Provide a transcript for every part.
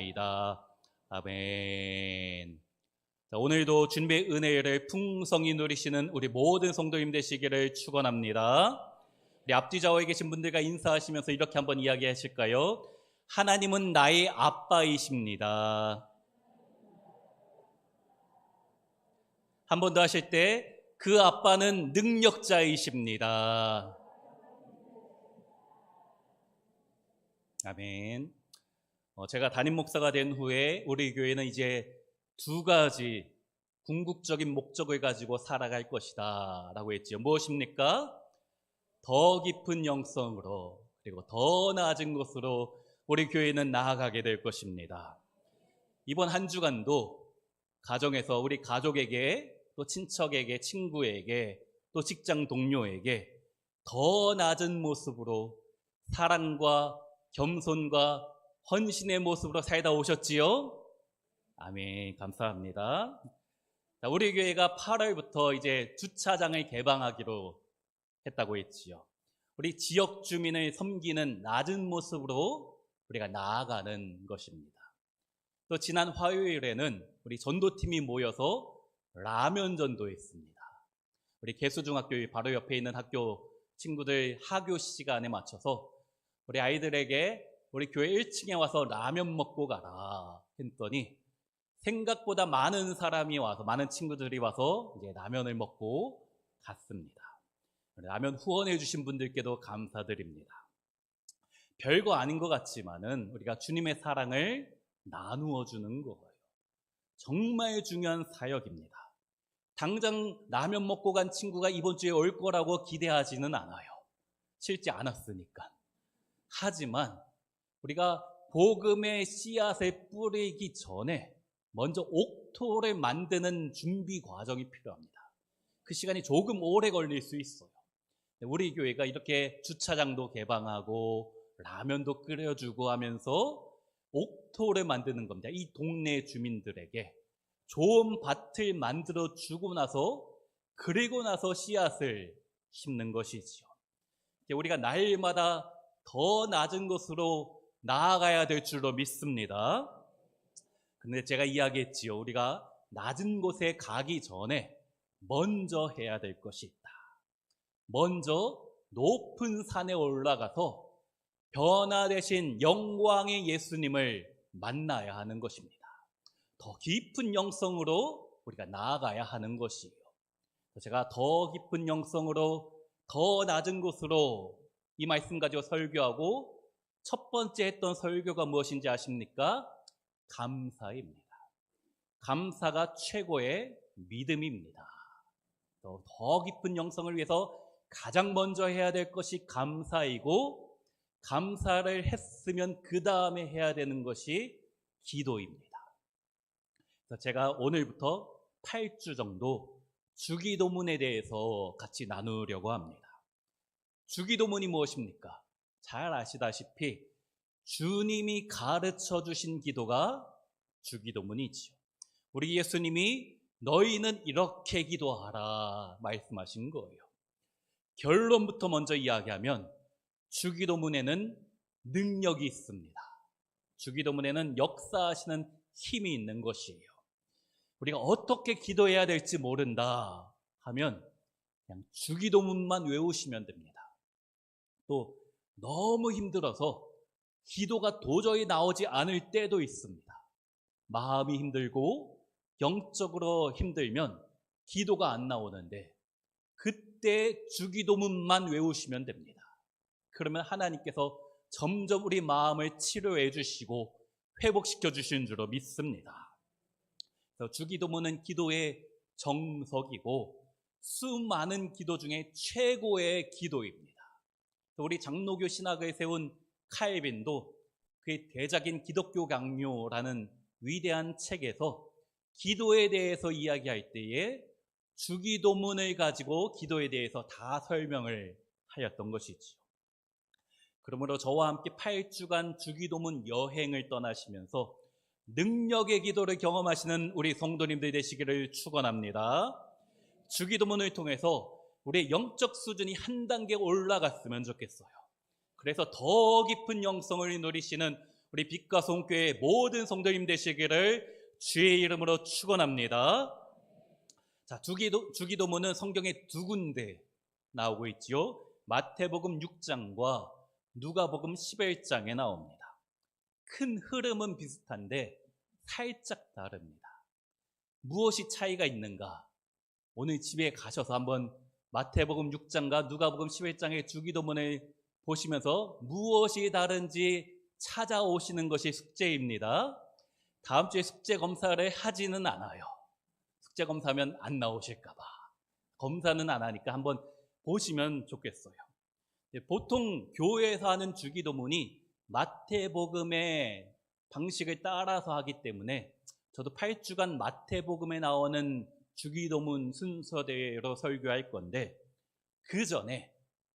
기도드리옵나이다. 아멘. 자, 오늘도 주님의 은혜를 풍성히 누리시는 우리 모든 성도님 되시기를 축원합니다. 우리 앞뒤 좌우에 계신 분들과 인사하시면서 이렇게 한번 이야기하실까요? 하나님은 나의 아빠이십니다. 한 번 더 하실 때, 그 아빠는 능력자이십니다. 아멘. 제가 담임 목사가 된 후에 우리 교회는 이제 두 가지 궁극적인 목적을 가지고 살아갈 것이다 라고 했지요. 무엇입니까? 더 깊은 영성으로, 그리고 더 낮은 곳으로 우리 교회는 나아가게 될 것입니다. 이번 한 주간도 가정에서 우리 가족에게, 또 친척에게, 친구에게, 또 직장 동료에게 더 낮은 모습으로 사랑과 겸손과 헌신의 모습으로 살다 오셨지요? 아멘. 감사합니다. 자, 우리 교회가 8월부터 이제 주차장을 개방하기로 했다고 했지요. 우리 지역 주민을 섬기는 낮은 모습으로 우리가 나아가는 것입니다. 또 지난 화요일에는 우리 전도팀이 모여서 라면 전도했습니다. 우리 개수중학교 바로 옆에 있는 학교 친구들 하교 시간에 맞춰서 우리 아이들에게 우리 교회 1층에 와서 라면 먹고 가라 했더니 생각보다 많은 사람이 와서, 많은 친구들이 와서 이제 라면을 먹고 갔습니다. 라면 후원해 주신 분들께도 감사드립니다. 별거 아닌 것 같지만은 우리가 주님의 사랑을 나누어 주는 거예요. 정말 중요한 사역입니다. 당장 라면 먹고 간 친구가 이번 주에 올 거라고 기대하지는 않아요. 실제 않았으니까. 하지만 우리가 복음의 씨앗을 뿌리기 전에 먼저 옥토를 만드는 준비 과정이 필요합니다. 그 시간이 조금 오래 걸릴 수 있어요. 우리 교회가 이렇게 주차장도 개방하고 라면도 끓여주고 하면서 옥토를 만드는 겁니다. 이 동네 주민들에게 좋은 밭을 만들어 주고 나서, 그리고 나서 씨앗을 심는 것이지요. 우리가 날마다 더 낮은 곳으로 나아가야 될 줄로 믿습니다. 근데 제가 이야기했지요. 우리가 낮은 곳에 가기 전에 먼저 해야 될 것이 있다. 먼저 높은 산에 올라가서 변화되신 영광의 예수님을 만나야 하는 것입니다. 더 깊은 영성으로 우리가 나아가야 하는 것이에요. 제가 더 깊은 영성으로 더 낮은 곳으로 이 말씀 가지고 설교하고, 첫 번째 했던 설교가 무엇인지 아십니까? 감사입니다. 감사가 최고의 믿음입니다. 더 깊은 영성을 위해서 가장 먼저 해야 될 것이 감사이고, 감사를 했으면 그 다음에 해야 되는 것이 기도입니다. 그래서 제가 오늘부터 8주 정도 주기도문에 대해서 같이 나누려고 합니다. 주기도문이 무엇입니까? 잘 아시다시피 주님이 가르쳐 주신 기도가 주기도문이지요. 우리 예수님이 너희는 이렇게 기도하라 말씀하신 거예요. 결론부터 먼저 이야기하면 주기도문에는 능력이 있습니다. 주기도문에는 역사하시는 힘이 있는 것이에요. 우리가 어떻게 기도해야 될지 모른다 하면 그냥 주기도문만 외우시면 됩니다. 또 너무 힘들어서 기도가 도저히 나오지 않을 때도 있습니다. 마음이 힘들고 영적으로 힘들면 기도가 안 나오는데, 그때 주기도문만 외우시면 됩니다. 그러면 하나님께서 점점 우리 마음을 치료해 주시고 회복시켜 주시는 줄로 믿습니다. 그래서 주기도문은 기도의 정석이고 수많은 기도 중에 최고의 기도입니다. 우리 장로교 신학을 세운 칼빈도 그의 대작인 기독교 강요라는 위대한 책에서 기도에 대해서 이야기할 때에 주기도문을 가지고 기도에 대해서 다 설명을 하였던 것이지요. 그러므로 저와 함께 8주간 주기도문 여행을 떠나시면서 능력의 기도를 경험하시는 우리 성도님들 되시기를 축원합니다. 주기도문을 통해서 우리의 영적 수준이 한 단계 올라갔으면 좋겠어요. 그래서 더 깊은 영성을 누리시는 우리 빛과 소음교회 모든 성도님 되시기를 주의 이름으로 축원합니다. 자, 주기도문은 성경에 두 군데 나오고 있지요. 마태복음 6장과 누가복음 11장에 나옵니다. 큰 흐름은 비슷한데 살짝 다릅니다. 무엇이 차이가 있는가? 오늘 집에 가셔서 한번 마태복음 6장과 누가복음 11장의 주기도문을 보시면서 무엇이 다른지 찾아오시는 것이 숙제입니다. 다음 주에 숙제 검사를 하지는 않아요. 숙제 검사하면 안 나오실까 봐. 검사는 안 하니까 한번 보시면 좋겠어요. 보통 교회에서 하는 주기도문이 마태복음의 방식을 따라서 하기 때문에 저도 8주간 마태복음에 나오는 주기도문 순서대로 설교할 건데, 그 전에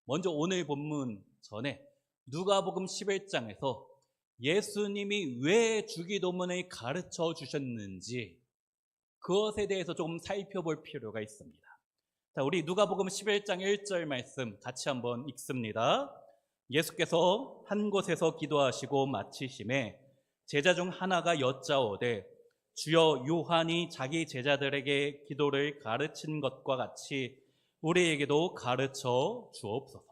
먼저 오늘 본문 전에 누가복음 11장에서 예수님이 왜 주기도문을 가르쳐 주셨는지 그것에 대해서 조금 살펴볼 필요가 있습니다. 자, 우리 누가복음 11장 1절 말씀 같이 한번 읽습니다. 예수께서 한 곳에서 기도하시고 마치심에 제자 중 하나가 여짜오되 주여 요한이 자기 제자들에게 기도를 가르친 것과 같이 우리에게도 가르쳐 주옵소서.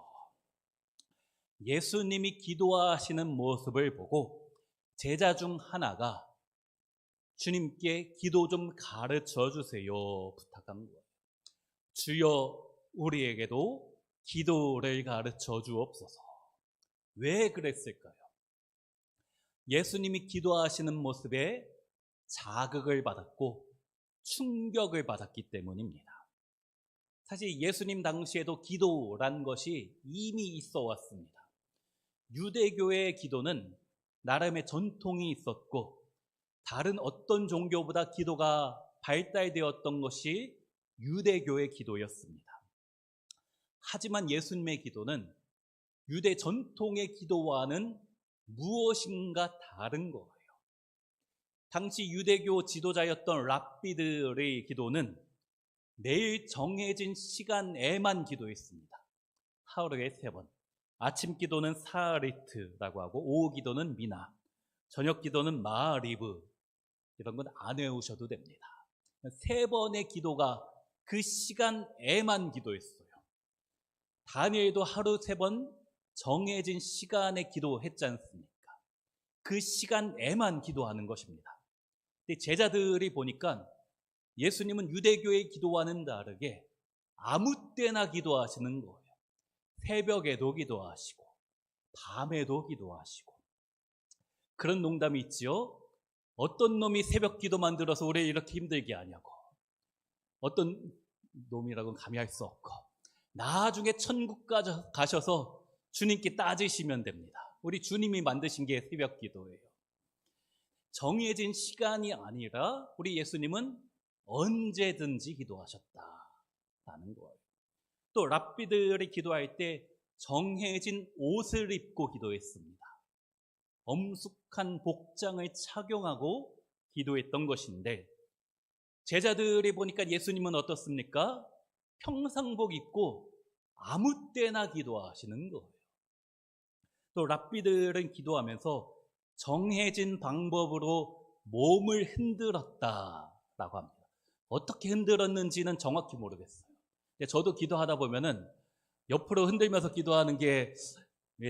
예수님이 기도하시는 모습을 보고 제자 중 하나가 주님께 기도 좀 가르쳐 주세요 부탁한 거예요. 주여 우리에게도 기도를 가르쳐 주옵소서. 왜 그랬을까요? 예수님이 기도하시는 모습에 자극을 받았고 충격을 받았기 때문입니다. 사실 예수님 당시에도 기도란 것이 이미 있어 왔습니다. 유대교의 기도는 나름의 전통이 있었고 다른 어떤 종교보다 기도가 발달되었던 것이 유대교의 기도였습니다. 하지만 예수님의 기도는 유대 전통의 기도와는 무엇인가 다른 거예요. 당시 유대교 지도자였던 랍비들의 기도는 매일 정해진 시간에만 기도했습니다. 하루에 3번. 아침 기도는 사리트라고 하고 오후 기도는 미나, 저녁 기도는 마리브. 이런 건 안 외우셔도 됩니다. 3번의 기도가 그 시간에만 기도했어요. 다니엘도 하루 3번 정해진 시간에 기도했지 않습니까? 그 시간에만 기도하는 것입니다. 근데 제자들이 보니까 예수님은 유대교의 기도와는 다르게 아무 때나 기도하시는 거예요. 새벽에도 기도하시고 밤에도 기도하시고. 그런 농담이 있지요. 어떤 놈이 새벽 기도 만들어서 우리 이렇게 힘들게 하냐고. 어떤 놈이라고는 감히 할 수 없고 나중에 천국 가셔서 주님께 따지시면 됩니다. 우리 주님이 만드신 게 새벽 기도예요. 정해진 시간이 아니라 우리 예수님은 언제든지 기도하셨다라는 거예요. 또 랍비들이 기도할 때 정해진 옷을 입고 기도했습니다. 엄숙한 복장을 착용하고 기도했던 것인데 제자들이 보니까 예수님은 어떻습니까? 평상복 입고 아무 때나 기도하시는 거예요. 또 랍비들은 기도하면서 정해진 방법으로 몸을 흔들었다라고 합니다. 어떻게 흔들었는지는 정확히 모르겠어요. 근데 저도 기도하다 보면은 옆으로 흔들면서 기도하는 게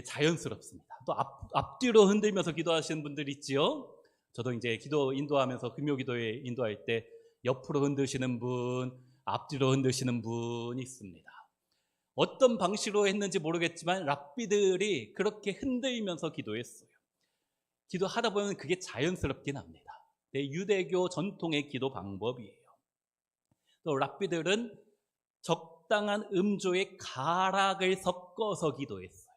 자연스럽습니다. 또 앞뒤로 흔들면서 기도하시는 분들 있지요. 저도 이제 기도 인도하면서 금요기도에 인도할 때 옆으로 흔드시는 분, 앞뒤로 흔드시는 분이 있습니다. 어떤 방식으로 했는지 모르겠지만 랍비들이 그렇게 흔들면서 기도했어요. 기도하다 보면 그게 자연스럽긴 합니다. 유대교 전통의 기도 방법이에요. 또 랍비들은 적당한 음조에 가락을 섞어서 기도했어요.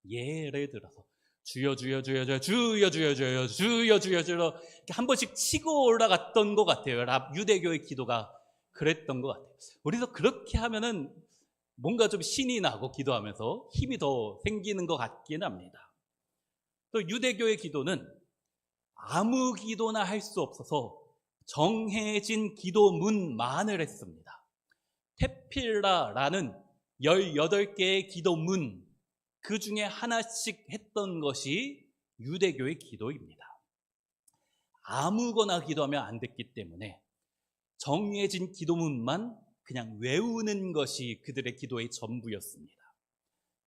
예를 들어서 주여 주여 주여 주여 주여 주여 주여 주여 주여 주여 이렇게 한 번씩 치고 올라갔던 것 같아요. 유대교의 기도가 그랬던 것 같아요. 우리도 그렇게 하면은 뭔가 좀 신이 나고 기도하면서 힘이 더 생기는 것 같긴 합니다. 또 유대교의 기도는 아무 기도나 할 수 없어서 정해진 기도문만을 했습니다. 테필라라는 18개의 기도문, 그 중에 하나씩 했던 것이 유대교의 기도입니다. 아무거나 기도하면 안 됐기 때문에 정해진 기도문만 그냥 외우는 것이 그들의 기도의 전부였습니다.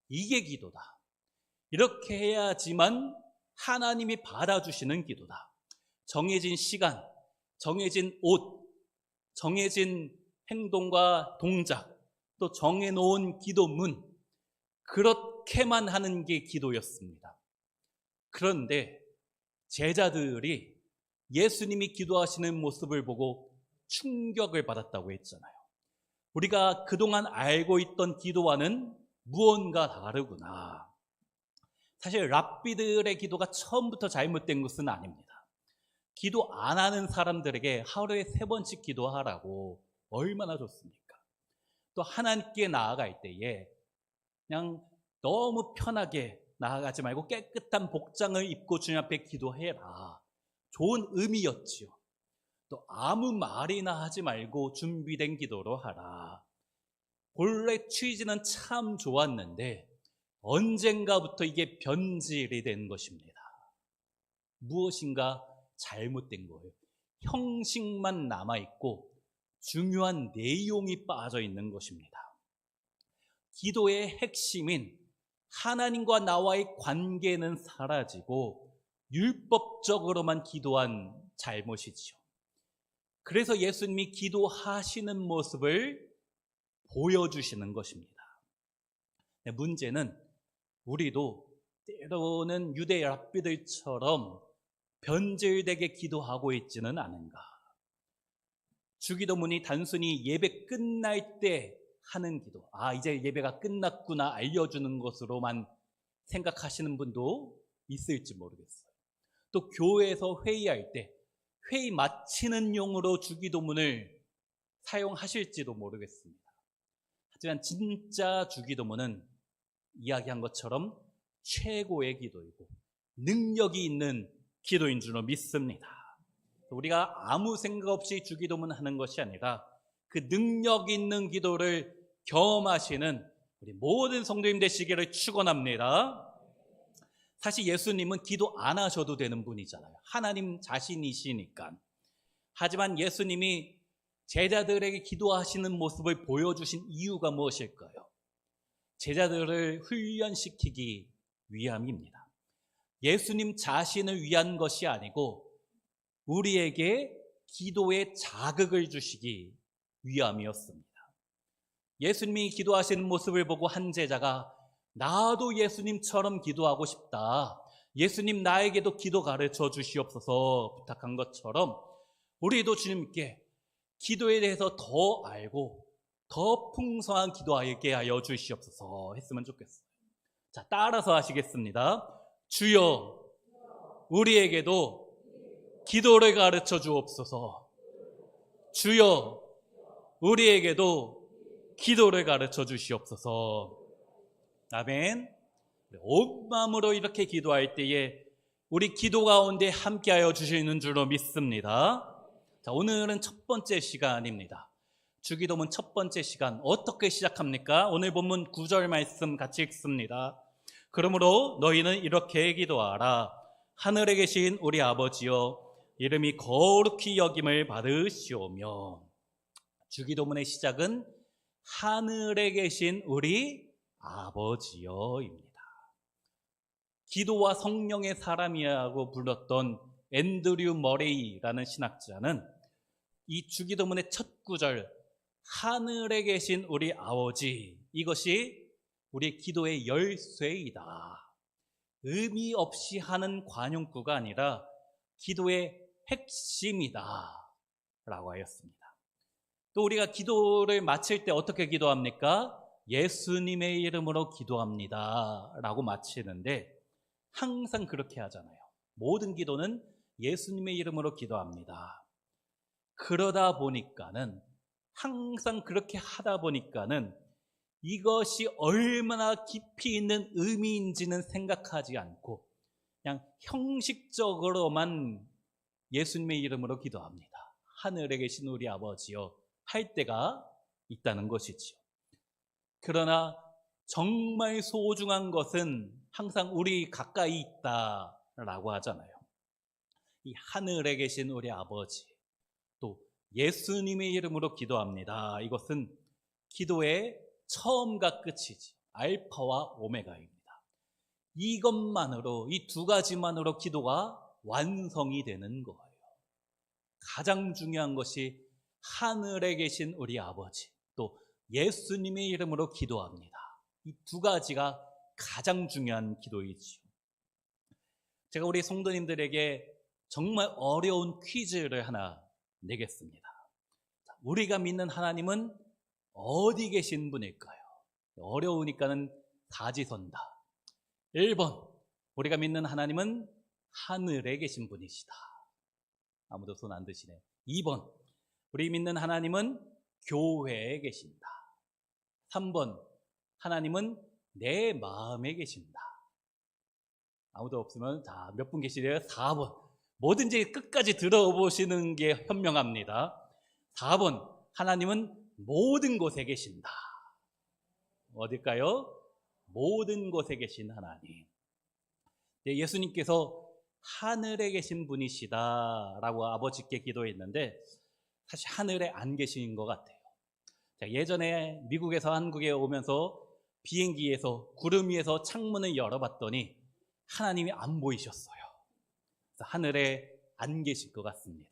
이게 기도다. 이렇게 해야지만 하나님이 받아주시는 기도다. 정해진 시간, 정해진 옷, 정해진 행동과 동작, 또 정해놓은 기도문, 그렇게만 하는 게 기도였습니다. 그런데 제자들이 예수님이 기도하시는 모습을 보고 충격을 받았다고 했잖아요. 우리가 그동안 알고 있던 기도와는 무언가 다르구나. 사실 랍비들의 기도가 처음부터 잘못된 것은 아닙니다. 기도 안 하는 사람들에게 하루에 3번씩 기도하라고 얼마나 좋습니까? 또 하나님께 나아갈 때에 그냥 너무 편하게 나아가지 말고 깨끗한 복장을 입고 주님 앞에 기도해라. 좋은 의미였지요. 또 아무 말이나 하지 말고 준비된 기도로 하라. 본래 취지는 참 좋았는데 언젠가부터 이게 변질이 된 것입니다. 무엇인가 잘못된 거예요. 형식만 남아있고 중요한 내용이 빠져 있는 것입니다. 기도의 핵심인 하나님과 나와의 관계는 사라지고 율법적으로만 기도한 잘못이지요. 그래서 예수님이 기도하시는 모습을 보여주시는 것입니다. 문제는 우리도 때로는 유대 랍비들처럼 변질되게 기도하고 있지는 않은가. 주기도문이 단순히 예배 끝날 때 하는 기도, 이제 예배가 끝났구나 알려주는 것으로만 생각하시는 분도 있을지 모르겠어요. 또 교회에서 회의할 때 회의 마치는 용으로 주기도문을 사용하실지도 모르겠습니다. 하지만 진짜 주기도문은 이야기한 것처럼 최고의 기도이고 능력이 있는 기도인 줄로 믿습니다. 우리가 아무 생각 없이 주기도문 하는 것이 아니라 그 능력 있는 기도를 경험하시는 우리 모든 성도님 되시기를 축원합니다. 사실 예수님은 기도 안 하셔도 되는 분이잖아요. 하나님 자신이시니까. 하지만 예수님이 제자들에게 기도하시는 모습을 보여주신 이유가 무엇일까요? 제자들을 훈련시키기 위함입니다. 예수님 자신을 위한 것이 아니고 우리에게 기도의 자극을 주시기 위함이었습니다. 예수님이 기도하시는 모습을 보고 한 제자가 나도 예수님처럼 기도하고 싶다. 예수님 나에게도 기도 가르쳐 주시옵소서 부탁한 것처럼 우리도 주님께 기도에 대해서 더 알고 더 풍성한 기도하게 하여 주시옵소서 했으면 좋겠어요. 자, 따라서 하시겠습니다. 주여, 우리에게도 기도를 가르쳐 주옵소서. 주여, 우리에게도 기도를 가르쳐 주시옵소서. 아멘. 온 마음으로 이렇게 기도할 때에 우리 기도 가운데 함께하여 주시는 줄로 믿습니다. 자, 오늘은 첫 번째 시간입니다. 주기도문 첫 번째 시간 어떻게 시작합니까? 오늘 본문 9절 말씀 같이 읽습니다. 그러므로 너희는 이렇게 기도하라. 하늘에 계신 우리 아버지여, 이름이 거룩히 여김을 받으시오며. 주기도문의 시작은 하늘에 계신 우리 아버지여입니다. 기도와 성령의 사람이라고 불렀던 앤드류 머레이라는 신학자는 이 주기도문의 첫 구절 하늘에 계신 우리 아버지, 이것이 우리의 기도의 열쇠이다. 의미 없이 하는 관용구가 아니라 기도의 핵심이다 라고 하였습니다. 또 우리가 기도를 마칠 때 어떻게 기도합니까? 예수님의 이름으로 기도합니다 라고 마치는데 항상 그렇게 하잖아요. 모든 기도는 예수님의 이름으로 기도합니다. 그러다 보니까는 항상 그렇게 하다 보니까는 이것이 얼마나 깊이 있는 의미인지는 생각하지 않고 그냥 형식적으로만 예수님의 이름으로 기도합니다. 하늘에 계신 우리 아버지여 할 때가 있다는 것이지요. 그러나 정말 소중한 것은 항상 우리 가까이 라고 하잖아요. 이 하늘에 계신 우리 아버지, 또 예수님의 이름으로 기도합니다. 이것은 기도의 처음과 끝이지, 알파와 오메가입니다. 이것만으로, 이 두 가지만으로 기도가 완성이 되는 거예요. 가장 중요한 것이 하늘에 계신 우리 아버지, 또 예수님의 이름으로 기도합니다. 이 두 가지가 가장 중요한 기도이지요. 제가 우리 성도님들에게 정말 어려운 퀴즈를 하나 내겠습니다. 우리가 믿는 하나님은 어디 계신 분일까요? 어려우니까는 사지선다. 1번, 우리가 믿는 하나님은 하늘에 계신 분이시다. 아무도 손 안 드시네. 2번, 우리 믿는 하나님은 교회에 계신다. 3번, 하나님은 내 마음에 계신다. 아무도 없으면 자, 몇 분 계시래요? 4번. 뭐든지 끝까지 들어보시는 게 현명합니다. 4번, 하나님은 모든 곳에 계신다. 어딜까요? 모든 곳에 계신 하나님. 예수님께서 하늘에 계신 분이시다라고 아버지께 기도했는데 사실 하늘에 안 계신 것 같아요. 예전에 미국에서 한국에 오면서 비행기에서 구름 위에서 창문을 열어봤더니 하나님이 안 보이셨어요. 그래서 하늘에 안 계실 것 같습니다.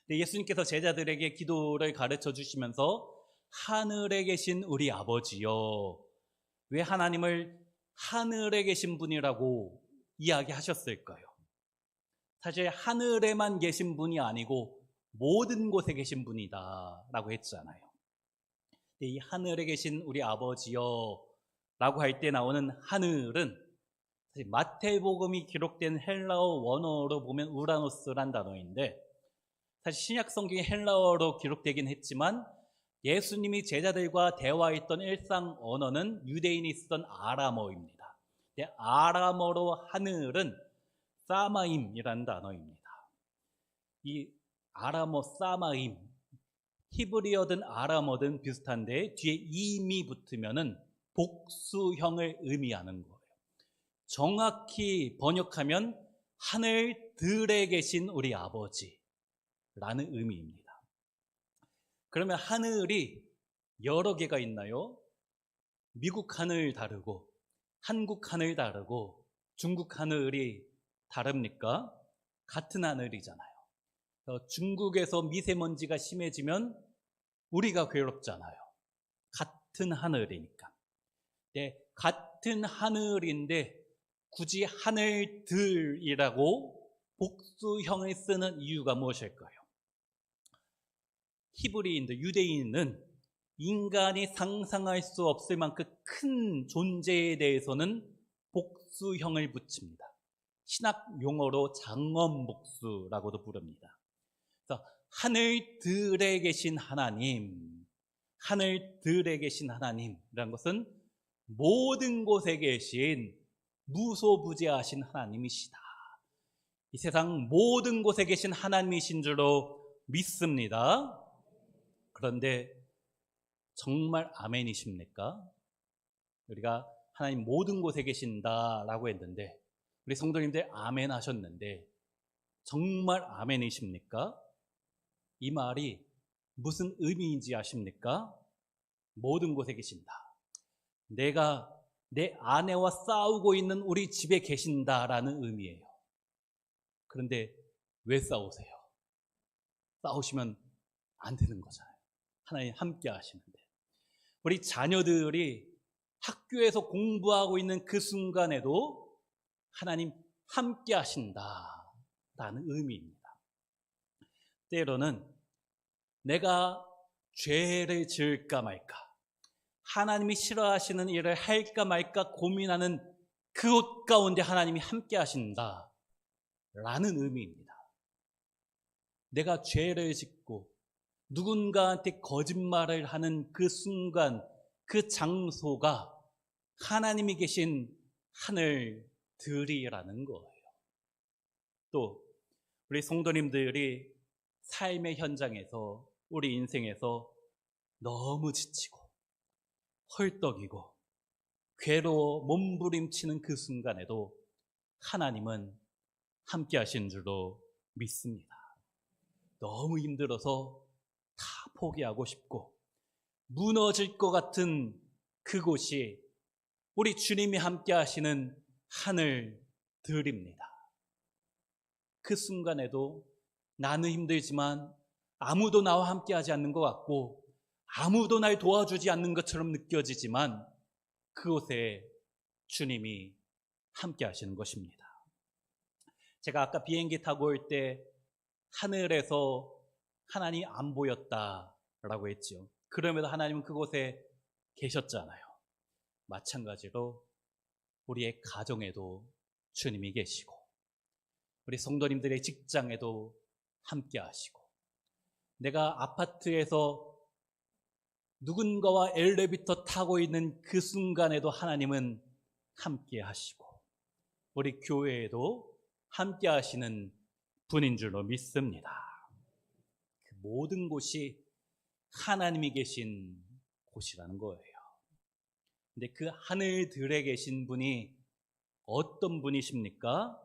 예수님께서 제자들에게 기도를 가르쳐 주시면서 하늘에 계신 우리 아버지요, 왜 하나님을 하늘에 계신 분이라고 이야기하셨을까요? 사실 하늘에만 계신 분이 아니고 모든 곳에 계신 분이다 라고 했잖아요. 이 하늘에 계신 우리 아버지요 라고 할 때 나오는 하늘은 사실 마태복음이 기록된 헬라어 원어로 보면 우라노스란 단어인데, 사실 신약 성경이 헬라어로 기록되긴 했지만 예수님이 제자들과 대화했던 일상 언어는 유대인이 쓰던 아람어입니다. 아람어로 하늘은 사마임이라는 단어입니다. 이 아람어 사마임, 히브리어든 아람어든 비슷한데 뒤에 임이 붙으면은 복수형을 의미하는 거예요. 정확히 번역하면 하늘들에 계신 우리 아버지라는 의미입니다. 그러면 하늘이 여러 개가 있나요? 미국 하늘 다르고 한국 하늘 다르고 중국 하늘이 다릅니까? 같은 하늘이잖아요. 중국에서 미세먼지가 심해지면 우리가 괴롭잖아요. 같은 하늘이니까. 네, 같은 하늘인데 굳이 하늘들이라고 복수형을 쓰는 이유가 무엇일까요? 히브리인들, 유대인은 인간이 상상할 수 없을 만큼 큰 존재에 대해서는 복수형을 붙입니다. 신학 용어로 장엄복수라고도 부릅니다. 그래서 하늘들에 계신 하나님, 하늘들에 계신 하나님이라는 것은 모든 곳에 계신 무소부재하신 하나님이시다. 이 세상 모든 곳에 계신 하나님이신 줄로 믿습니다. 그런데 정말 아멘이십니까? 우리가 하나님 모든 곳에 계신다라고 했는데, 우리 성도님들 아멘 하셨는데 정말 아멘이십니까? 이 말이 무슨 의미인지 아십니까? 모든 곳에 계신다. 내가 내 아내와 싸우고 있는 우리 집에 계신다라는 의미예요. 그런데 왜 싸우세요? 싸우시면 안 되는 거잖아요. 하나님 함께 하시는데. 우리 자녀들이 학교에서 공부하고 있는 그 순간에도 하나님 함께 하신다라는 의미입니다. 때로는 내가 죄를 지을까 말까, 하나님이 싫어하시는 일을 할까 말까 고민하는 그곳 가운데 하나님이 함께 하신다라는 의미입니다. 내가 죄를 짓고 누군가한테 거짓말을 하는 그 순간, 그 장소가 하나님이 계신 하늘들이라는 거예요. 또 우리 성도님들이 삶의 현장에서, 우리 인생에서 너무 지치고 헐떡이고 괴로워 몸부림치는 그 순간에도 하나님은 함께 하신 줄로 믿습니다. 너무 힘들어서 다 포기하고 싶고 무너질 것 같은 그곳이 우리 주님이 함께 하시는 하늘들입니다. 그 순간에도 나는 힘들지만 아무도 나와 함께 하지 않는 것 같고 아무도 날 도와주지 않는 것처럼 느껴지지만 그곳에 주님이 함께 하시는 것입니다. 제가 아까 비행기 타고 올 때 하늘에서 하나님이 안 보였다라고 했죠. 그럼에도 하나님은 그곳에 계셨잖아요. 마찬가지로 우리의 가정에도 주님이 계시고 우리 성도님들의 직장에도 함께 하시고 내가 아파트에서 누군가와 엘리베이터 타고 있는 그 순간에도 하나님은 함께 하시고 우리 교회에도 함께 하시는 분인 줄로 믿습니다. 그 모든 곳이 하나님이 계신 곳이라는 거예요. 근데 그 하늘들에 계신 분이 어떤 분이십니까?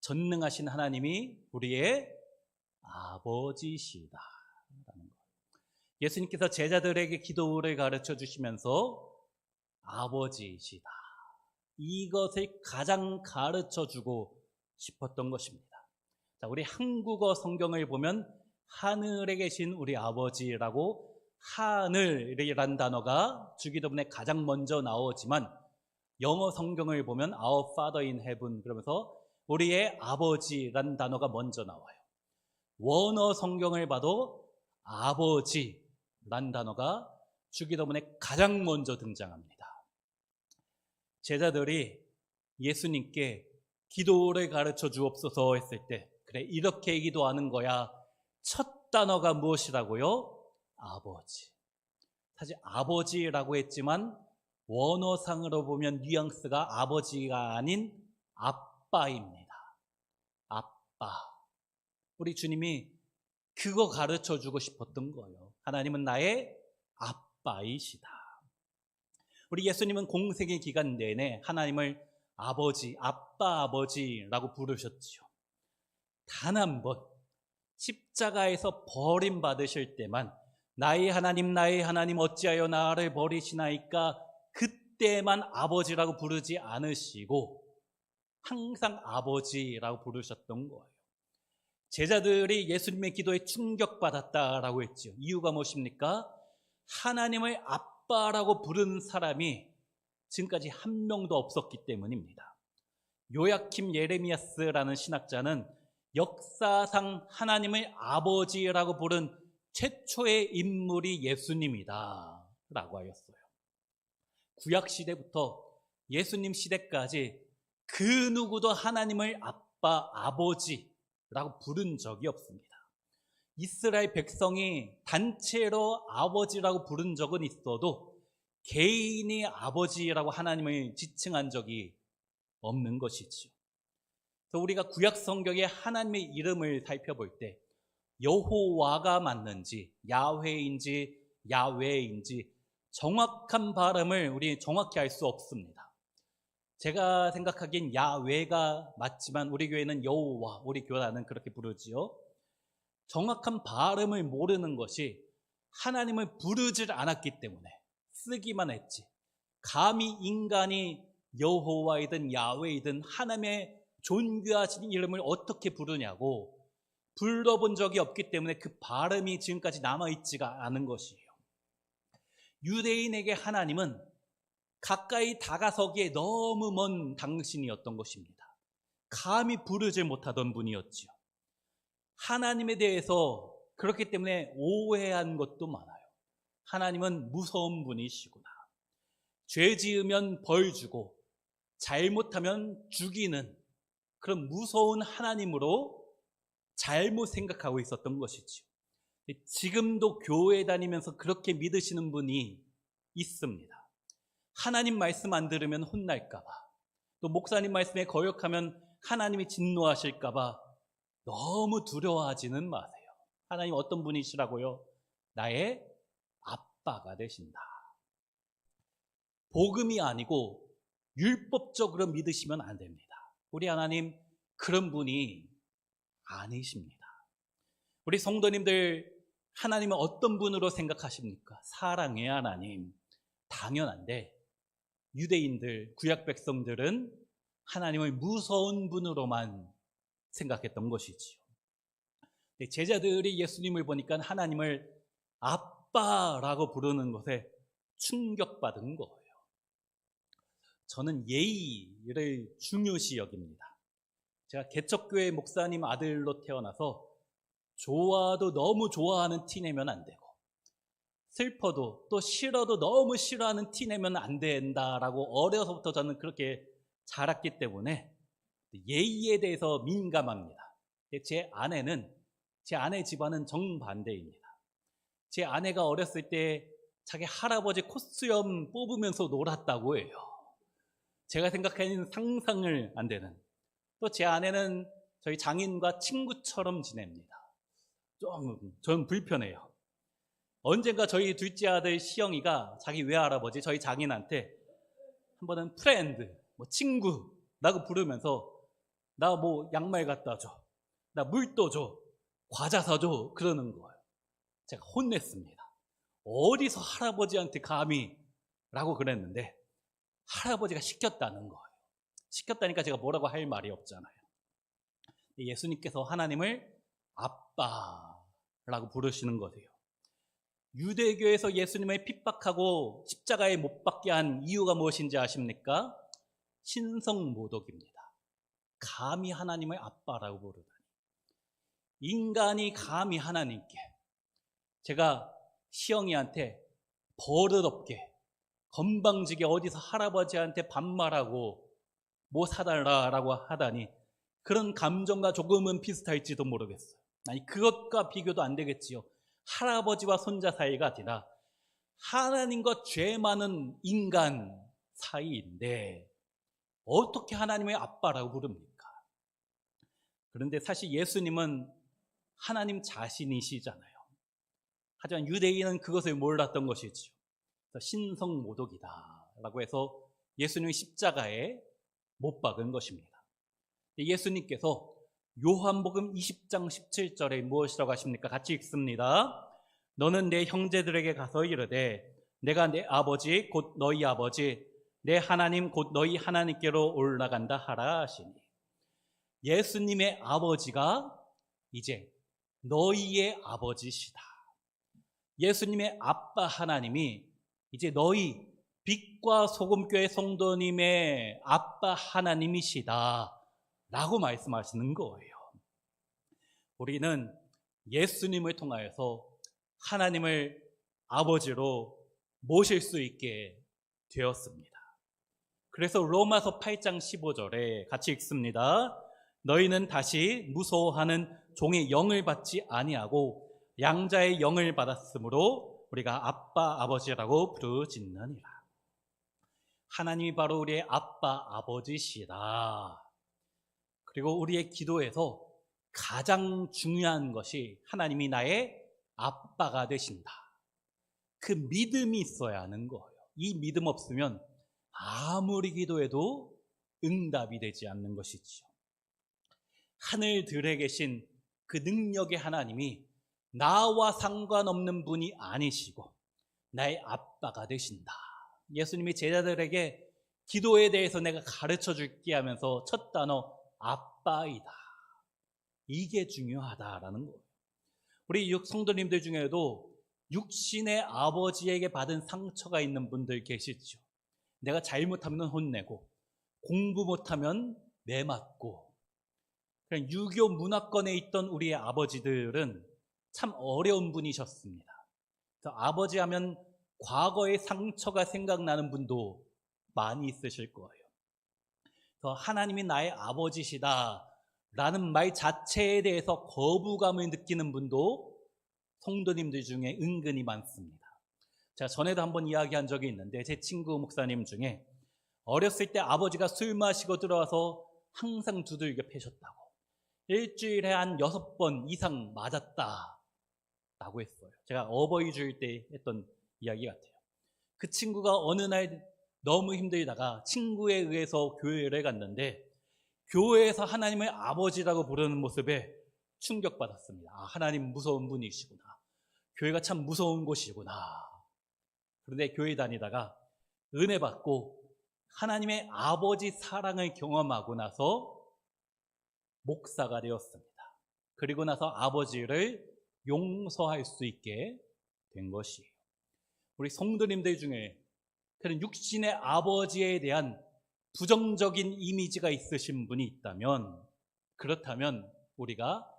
전능하신 하나님이 우리의 아버지시다. 예수님께서 제자들에게 기도를 가르쳐 주시면서 아버지시다. 이것을 가장 가르쳐 주고 싶었던 것입니다. 자, 우리 한국어 성경을 보면 하늘에 계신 우리 아버지라고 하늘이란 단어가 주기도문에 가장 먼저 나오지만 영어 성경을 보면 Our Father in Heaven 그러면서 우리의 아버지란 단어가 먼저 나와요. 원어 성경을 봐도 아버지란 단어가 주기도문에 가장 먼저 등장합니다. 제자들이 예수님께 기도를 가르쳐 주옵소서 했을 때 그래 이렇게 기도하는 거야. 첫 단어가 무엇이라고요? 아버지. 사실 아버지라고 했지만 원어상으로 보면 뉘앙스가 아버지가 아닌 아빠입니다. 아빠. 우리 주님이 그거 가르쳐 주고 싶었던 거예요. 하나님은 나의 아빠이시다. 우리 예수님은 공생의 기간 내내 하나님을 아버지, 아빠 아버지라고 부르셨지요. 단 한 번 십자가에서 버림받으실 때만 나의 하나님 어찌하여 나를 버리시나이까 그때만 아버지라고 부르지 않으시고 항상 아버지라고 부르셨던 거예요. 제자들이 예수님의 기도에 충격받았다라고 했죠. 이유가 무엇입니까? 하나님을 아빠라고 부르는 사람이 지금까지 한 명도 없었기 때문입니다. 요야킴 예레미야스라는 신학자는 역사상 하나님을 아버지라고 부른 최초의 인물이 예수님이다 라고 하였어요. 구약시대부터 예수님 시대까지 그 누구도 하나님을 아빠, 아버지라고 부른 적이 없습니다. 이스라엘 백성이 단체로 아버지라고 부른 적은 있어도 개인이 아버지라고 하나님을 지칭한 적이 없는 것이지요. 그래서 우리가 구약 성경의 하나님의 이름을 살펴볼 때 여호와가 맞는지 야훼인지 야훼인지 정확한 발음을 우리 정확히 알 수 없습니다. 제가 생각하기엔 야훼가 맞지만 우리 교회는 여호와, 우리 교단은 그렇게 부르지요. 정확한 발음을 모르는 것이 하나님을 부르질 않았기 때문에 쓰기만 했지 감히 인간이 여호와이든 야훼이든 하나님의 존귀하신 이름을 어떻게 부르냐고 불러본 적이 없기 때문에 그 발음이 지금까지 남아있지가 않은 것이에요. 유대인에게 하나님은 가까이 다가서기에 너무 먼 당신이었던 것입니다. 감히 부르지 못하던 분이었지요. 하나님에 대해서 그렇기 때문에 오해한 것도 많아요. 하나님은 무서운 분이시구나. 죄 지으면 벌 주고 잘못하면 죽이는 그런 무서운 하나님으로 잘못 생각하고 있었던 것이죠. 지금도 교회 다니면서 그렇게 믿으시는 분이 있습니다. 하나님 말씀 안 들으면 혼날까 봐, 또 목사님 말씀에 거역하면 하나님이 진노하실까 봐 너무 두려워하지는 마세요. 하나님 어떤 분이시라고요? 나의 아빠가 되신다. 복음이 아니고 율법적으로 믿으시면 안 됩니다. 우리 하나님 그런 분이 아니십니다. 우리 성도님들 하나님은 어떤 분으로 생각하십니까? 사랑의 하나님. 당연한데 유대인들, 구약 백성들은 하나님을 무서운 분으로만 생각했던 것이지요. 제자들이 예수님을 보니까 하나님을 아빠라고 부르는 것에 충격받은 거예요. 저는 예의를 중요시 여깁니다. 제가 개척교회 목사님 아들로 태어나서 좋아도 너무 좋아하는 티 내면 안 되고 슬퍼도 또 싫어도 너무 싫어하는 티 내면 안 된다라고 어려서부터 저는 그렇게 자랐기 때문에 예의에 대해서 민감합니다. 제 아내 집안은 정반대입니다. 제 아내가 어렸을 때 자기 할아버지 콧수염 뽑으면서 놀았다고 해요. 제가 생각하는 상상을 안 되는. 또 제 아내는 저희 장인과 친구처럼 지냅니다. 좀 불편해요. 언젠가 저희 둘째 아들 시영이가 자기 외할아버지 저희 장인한테 한 번은 프렌드, 친구라고 부르면서 나 양말 갖다 줘, 나 물 떠줘, 과자 사줘 그러는 거예요. 제가 혼냈습니다. 어디서 할아버지한테 감히 라고 그랬는데 할아버지가 시켰다는 거예요. 시켰다니까 제가 뭐라고 할 말이 없잖아요. 예수님께서 하나님을 아빠라고 부르시는 거예요. 유대교에서 예수님을 핍박하고 십자가에 못 박게 한 이유가 무엇인지 아십니까? 신성모독입니다. 감히 하나님을 아빠라고 부르다니. 인간이 감히 하나님께. 제가 시영이한테 버릇없게 건방지게 어디서 할아버지한테 반말하고 뭐 사달라라고 하다니 그런 감정과 조금은 비슷할지도 모르겠어요. 아니 그것과 비교도 안 되겠지요. 할아버지와 손자 사이가 아니라 하나님과 죄 많은 인간 사이인데 어떻게 하나님의 아빠라고 부릅니까? 그런데 사실 예수님은 하나님 자신이시잖아요. 하지만 유대인은 그것을 몰랐던 것이지요. 신성모독이다 라고 해서 예수님이 십자가에 못 박은 것입니다. 예수님께서 요한복음 20장 17절에 무엇이라고 하십니까? 같이 읽습니다. 너는 내 형제들에게 가서 이르되 내가 내 아버지 곧 너희 아버지 내 하나님 곧 너희 하나님께로 올라간다 하라 하시니. 예수님의 아버지가 이제 너희의 아버지시다. 예수님의 아빠 하나님이 이제 너희 빛과 소금교회 성도님의 아빠 하나님이시다 라고 말씀하시는 거예요. 우리는 예수님을 통하여서 하나님을 아버지로 모실 수 있게 되었습니다. 그래서 로마서 8장 15절에 같이 읽습니다. 너희는 다시 무서워하는 종의 영을 받지 아니하고 양자의 영을 받았으므로 우리가 아빠 아버지라고 부르짖느니라. 하나님이 바로 우리의 아빠 아버지시다. 그리고 우리의 기도에서 가장 중요한 것이 하나님이 나의 아빠가 되신다. 그 믿음이 있어야 하는 거예요. 이 믿음 없으면 아무리 기도해도 응답이 되지 않는 것이지요. 하늘들에 계신 그 능력의 하나님이 나와 상관없는 분이 아니시고 나의 아빠가 되신다. 예수님이 제자들에게 기도에 대해서 내가 가르쳐 줄게 하면서 첫 단어 아빠이다. 이게 중요하다라는 거예요. 우리 성도님들 중에도 육신의 아버지에게 받은 상처가 있는 분들 계시죠. 내가 잘못하면 혼내고 공부 못하면 매맞고. 그냥 유교 문화권에 있던 우리의 아버지들은 참 어려운 분이셨습니다. 그래서 아버지 하면 과거의 상처가 생각나는 분도 많이 있으실 거예요. 그래서 하나님이 나의 아버지시다 라는 말 자체에 대해서 거부감을 느끼는 분도 성도님들 중에 은근히 많습니다. 제가 전에도 한번 이야기한 적이 있는데 제 친구 목사님 중에 어렸을 때 아버지가 술 마시고 들어와서 항상 두들겨 패셨다고. 일주일에 한 6번 이상 맞았다라고 했어요. 제가 어버이 주일 때 했던 이야기 같아요. 그 친구가 어느 날 너무 힘들다가 친구에 의해서 교회를 갔는데 교회에서 하나님을 아버지라고 부르는 모습에 충격받았습니다. 아, 하나님 무서운 분이시구나. 교회가 참 무서운 곳이구나. 그런데 교회 다니다가 은혜 받고 하나님의 아버지 사랑을 경험하고 나서 목사가 되었습니다. 그리고 나서 아버지를 용서할 수 있게 된 것이에요. 우리 성도님들 중에 그런 육신의 아버지에 대한 부정적인 이미지가 있으신 분이 있다면, 그렇다면 우리가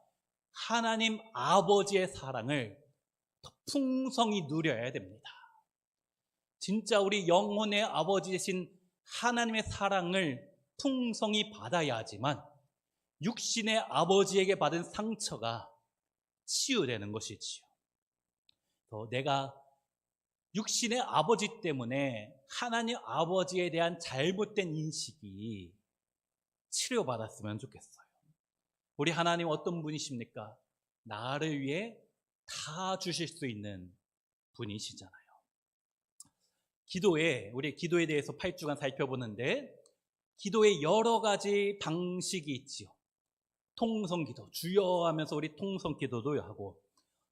하나님 아버지의 사랑을 더 풍성히 누려야 됩니다. 진짜 우리 영혼의 아버지 되신 하나님의 사랑을 풍성히 받아야지만 육신의 아버지에게 받은 상처가 치유되는 것이지요. 내가 육신의 아버지 때문에 하나님 아버지에 대한 잘못된 인식이 치료받았으면 좋겠어요. 우리 하나님 어떤 분이십니까? 나를 위해 다 주실 수 있는 분이시잖아요. 우리 기도에 대해서 8주간 살펴보는데, 기도에 여러 가지 방식이 있지요. 통성기도, 주여 하면서 우리 통성기도도 하고,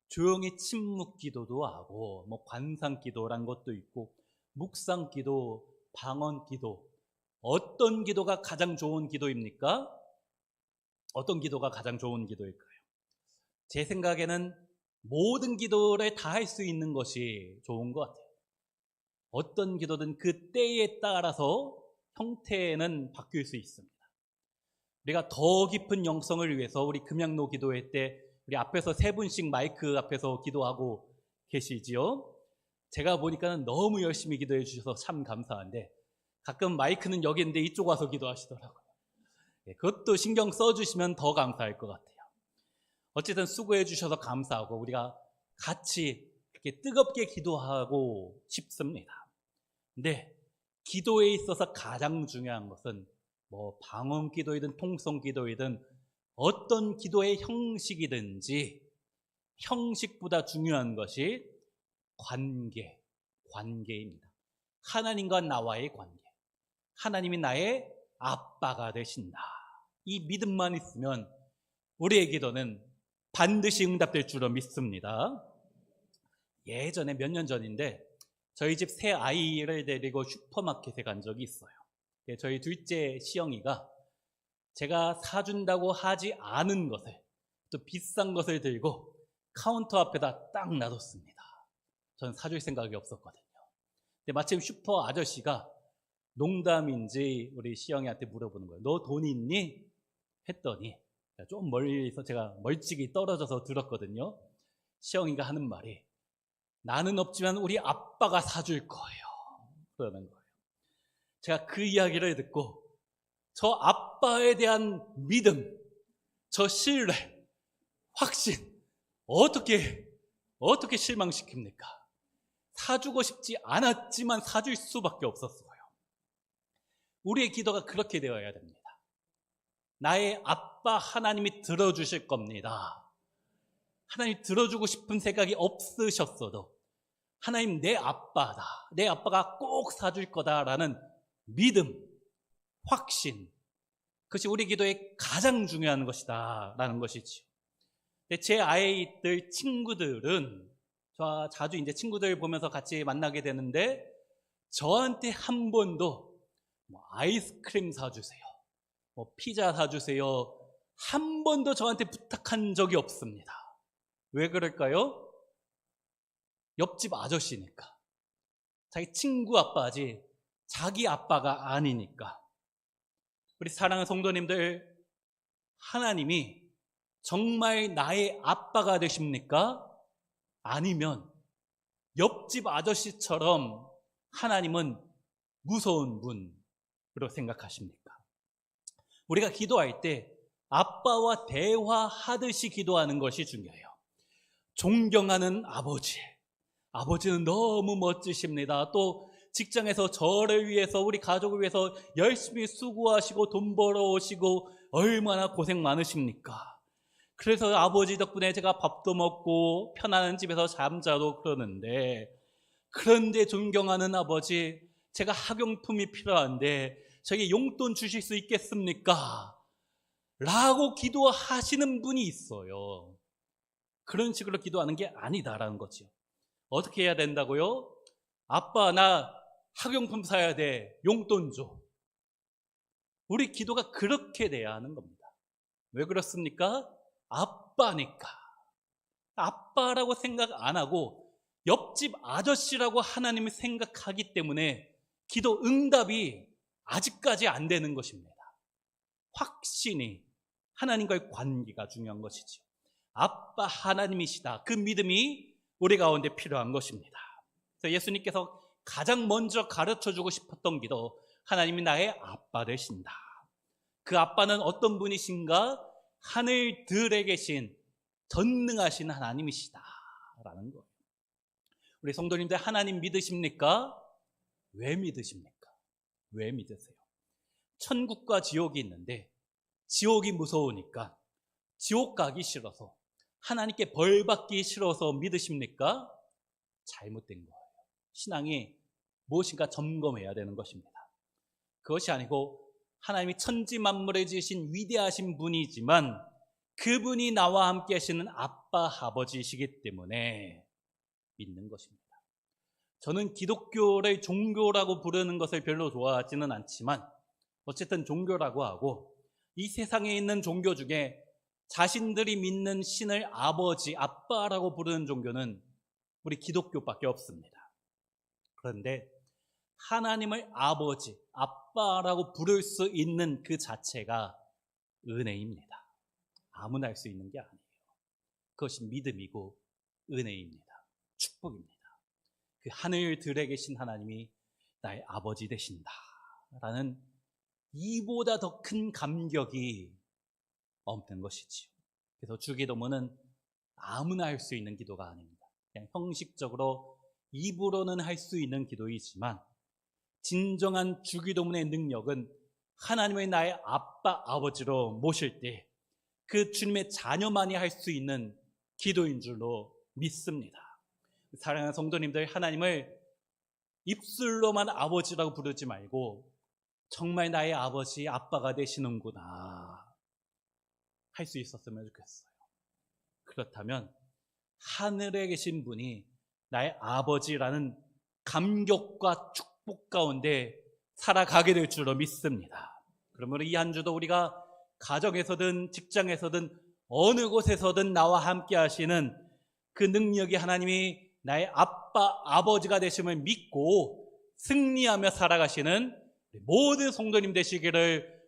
조용히 침묵기도도 하고, 관상기도란 것도 있고, 묵상기도, 방언기도. 어떤 기도가 가장 좋은 기도입니까? 어떤 기도가 가장 좋은 기도일까요? 제 생각에는 모든 기도를 다 할 수 있는 것이 좋은 것 같아요. 어떤 기도든 그 때에 따라서 형태는 바뀔 수 있습니다. 우리가 더 깊은 영성을 위해서 우리 금양로 기도회 때 우리 앞에서 3분씩 마이크 앞에서 기도하고 계시지요. 제가 보니까는 너무 열심히 기도해 주셔서 참 감사한데, 가끔 마이크는 여기 있는데 이쪽 와서 기도하시더라고요. 그것도 신경 써주시면 더 감사할 것 같아요. 어쨌든 수고해 주셔서 감사하고 우리가 같이 이렇게 뜨겁게 기도하고 싶습니다. 근데 기도에 있어서 가장 중요한 것은 방언 기도이든 통성 기도이든 어떤 기도의 형식이든지 형식보다 중요한 것이 관계입니다. 하나님과 나와의 관계. 하나님이 나의 아빠가 되신다. 이 믿음만 있으면 우리의 기도는 반드시 응답될 줄로 믿습니다. 예전에 몇 년 전인데 저희 집 새 아이를 데리고 슈퍼마켓에 간 적이 있어요. 저희 둘째 시영이가 제가 사준다고 하지 않은 것을, 또 비싼 것을 들고 카운터 앞에다 딱 놔뒀습니다. 전 사줄 생각이 없었거든요. 근데 마침 슈퍼 아저씨가 농담인지 우리 시영이한테 물어보는 거예요. 너 돈 있니? 했더니 좀 멀리서 제가 멀찍이 떨어져서 들었거든요. 시영이가 하는 말이, 나는 없지만 우리 아빠가 사줄 거예요. 그러는 거예요. 제가 그 이야기를 듣고 저 아빠에 대한 믿음, 저 신뢰, 확신, 어떻게 실망시킵니까? 사주고 싶지 않았지만 사줄 수밖에 없었어요. 우리의 기도가 그렇게 되어야 됩니다. 나의 아빠 하나님이 들어주실 겁니다. 하나님 들어주고 싶은 생각이 없으셨어도 하나님 내 아빠다, 내 아빠가 꼭 사줄 거다라는 믿음, 확신, 그것이 우리 기도에 가장 중요한 것이다 라는 것이죠. 제 아이들 친구들은 저 자주 이제 친구들 보면서 같이 만나게 되는데, 저한테 한 번도 아이스크림 사주세요, 피자 사주세요, 한 번도 저한테 부탁한 적이 없습니다. 왜 그럴까요? 옆집 아저씨니까. 자기 친구 아빠지 자기 아빠가 아니니까. 우리 사랑하는 성도님들, 하나님이 정말 나의 아빠가 되십니까? 아니면 옆집 아저씨처럼 하나님은 무서운 분으로 생각하십니까? 우리가 기도할 때 아빠와 대화하듯이 기도하는 것이 중요해요. 존경하는 아버지는 너무 멋지십니다. 또 직장에서 저를 위해서, 우리 가족을 위해서 열심히 수고하시고 돈 벌어오시고 얼마나 고생 많으십니까? 그래서 아버지 덕분에 제가 밥도 먹고 편안한 집에서 잠자도 그러는데, 그런데 존경하는 아버지, 제가 학용품이 필요한데 저에게 용돈 주실 수 있겠습니까? 라고 기도하시는 분이 있어요. 그런 식으로 기도하는 게 아니다라는 거죠. 어떻게 해야 된다고요? 아빠, 나 학용품 사야 돼. 용돈 줘. 우리 기도가 그렇게 돼야 하는 겁니다. 왜 그렇습니까? 아빠니까. 아빠라고 생각 안 하고 옆집 아저씨라고 하나님을 생각하기 때문에 기도 응답이 아직까지 안 되는 것입니다. 확신이 하나님과의 관계가 중요한 것이죠. 아빠 하나님이시다. 그 믿음이 우리 가운데 필요한 것입니다. 그래서 예수님께서 가장 먼저 가르쳐주고 싶었던 기도, 하나님이 나의 아빠 되신다. 그 아빠는 어떤 분이신가? 하늘들에 계신 전능하신 하나님이시다 라는 거예요. 우리 성도님들 하나님 믿으십니까? 왜 믿으십니까? 왜 믿으세요? 천국과 지옥이 있는데 지옥이 무서우니까, 지옥 가기 싫어서, 하나님께 벌 받기 싫어서 믿으십니까? 잘못된 거예요. 신앙이 무엇인가 점검해야 되는 것입니다. 그것이 아니고 하나님이 천지 만물을 지으신 위대하신 분이지만 그분이 나와 함께 하시는 아빠, 아버지이시기 때문에 믿는 것입니다. 저는 기독교를 종교라고 부르는 것을 별로 좋아하지는 않지만 어쨌든 종교라고 하고, 이 세상에 있는 종교 중에 자신들이 믿는 신을 아버지, 아빠라고 부르는 종교는 우리 기독교밖에 없습니다. 그런데 하나님을 아버지, 아빠라고 부를 수 있는 그 자체가 은혜입니다. 아무나 할 수 있는 게 아니에요. 그것이 믿음이고 은혜입니다. 축복입니다. 그 하늘들에 계신 하나님이 나의 아버지 되신다 라는 이보다 더 큰 감격이 없는 것이지요. 그래서 주기도문은 아무나 할 수 있는 기도가 아닙니다. 그냥 형식적으로 입으로는 할 수 있는 기도이지만 진정한 주기도문의 능력은 하나님의 나의 아빠, 아버지로 모실 때 그 주님의 자녀만이 할 수 있는 기도인 줄로 믿습니다. 사랑하는 성도님들, 하나님을 입술로만 아버지라고 부르지 말고 정말 나의 아버지, 아빠가 되시는구나 할 수 있었으면 좋겠어요. 그렇다면 하늘에 계신 분이 나의 아버지라는 감격과 축복 가운데 살아가게 될 줄로 믿습니다. 그러므로 이 한 주도 우리가 가정에서든 직장에서든 어느 곳에서든 나와 함께 하시는 그 능력이 하나님이 나의 아빠, 아버지가 되심을 믿고 승리하며 살아가시는 모든 성도님 되시기를